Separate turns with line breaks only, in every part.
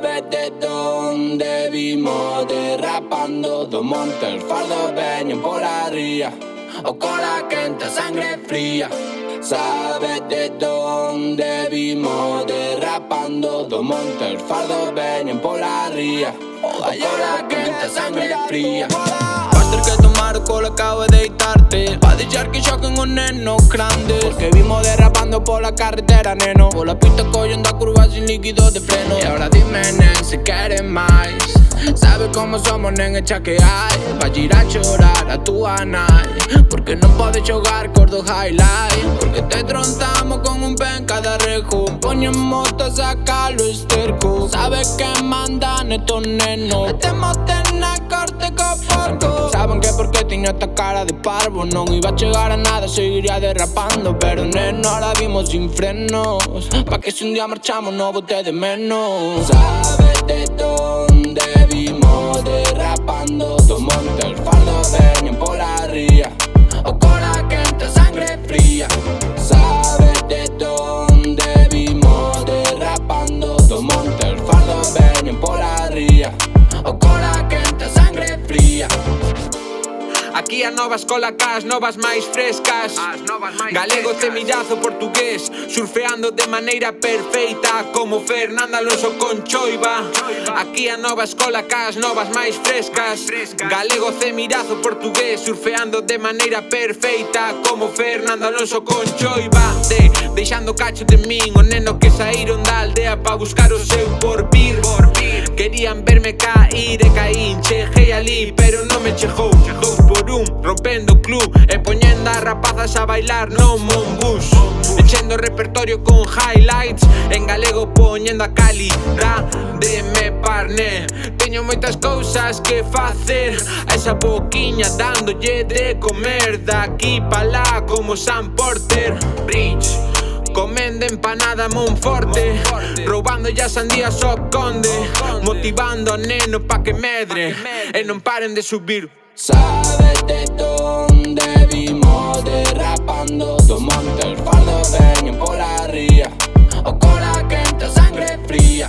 Sabes de dónde vimos derrapando, dos montes, fardos, veñen por la ría, o cola quente, sangre fría. Sabes de dónde vimos derrapando, dos montes, fardos, veñen por la ría, o cola quente, sangre fría. Basta que tomar con la acabo de deitarte, pa' deixar que choquen un neno grande. Porque vimos derrapando por la carretera, neno, por la pista cogiendo a curvas sin líquido de freno. Y ahora dime, nen, si quieres más. Sabes cómo somos, nen, echa que hay pa' ir a chorar a tu anai. Porque no podes xogar con dos highlights, porque te trontamos con un pen cada rejo. Ponemos a sacar lo esterco. Sabes que mandan estos nenos, metemos na corte con porco. Saben que porque tenía esta cara de parvo no iba a llegar a nada, seguiría derrapando. Pero neno, ahora vimos sin frenos, pa' que si un día marchamos no bote de menos. Sabes de dónde vimos derrapando, dos montes, fardos, veñen por la ría, o cola quente, sangre fría. Sabes de dónde vimos derrapando, dos montes, fardos, veñen por la ría, o cola quente, sangre fría.
Aquí a nova escola cas, novas máis frescas. Galego, temillazo, portugués, surfeando de maneira perfeita, como Fernando Alonso con choiva. Aquí a nova escola cas, novas máis frescas. Galego, temillazo, portugués, surfeando de maneira perfeita, como Fernando Alonso con choiva. Deixando cacho de min, o neno que saíron da aldea pa buscar o seu porvir. Querían verme cair e caín, cheguei ali, pero non me chegou. 2 por 1, rompendo o club e poñendo as rapazas a bailar no monbús. Enchendo o repertorio con highlights, en galego poñendo a calidad de me parné. Teño moitas cousas que facer, a esa boquiña dándolle de comer. Daqui pa lá como Sam Porter Bridge, comendo empanada Monforte, roubando ya sandías ao conde, motivando a neno pa que medre e non paren de subir.
Sabes de dónde vimos derrapando, dos montes, fardos, veñen por la ría, o cola quente, sangre fría.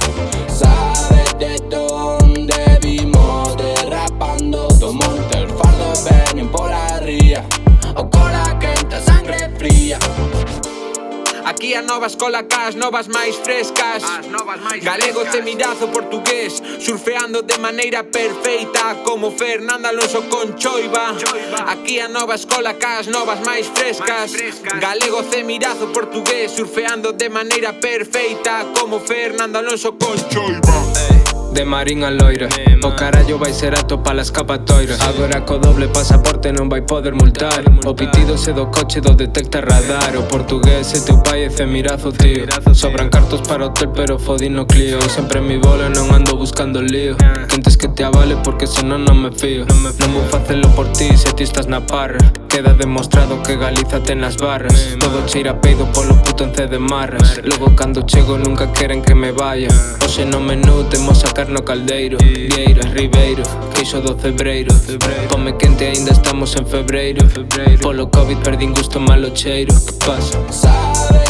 Sabes de dónde vimos derrapando, dos montes, fardos, veñen por la ría, o cola quente, sangre fría.
Aquí a nova escola cas, novas máis frescas. Galego, temillazo, portugués, surfeando de maneira perfeita, como Fernando Alonso con choiva. Aquí a nova escola cas, novas máis frescas. Galego, temillazo, portugués, surfeando de maneira perfeita, como Fernando Alonso con choiva.
De Marín a Loira, o carallo vai ser ato pa la escapatoira. Agora co doble pasaporte non vai poder multar. O pitido se do coche do detecta radar. O portugués e teu pai é cemirazo, tío. Sobran cartos para hotel pero fodín no Clio. Sempre en mi bola non ando buscando lío. Quentes que te avale porque senón non me fío. Non vou facelo por ti se ti estás na parra. Queda demostrado que Galiza ten as barras. Todo cheira peido polo puto ence de marras. Logo cando chego nunca queren que me vaya. Hoxe no menú temos sacar no caldeiro, Vieiras, Ribeiro, queixo do cebreiro. Pome quente, aínda estamos en febreiro. Polo Covid perdín gusto malo cheiro. Que pasa?
Sabes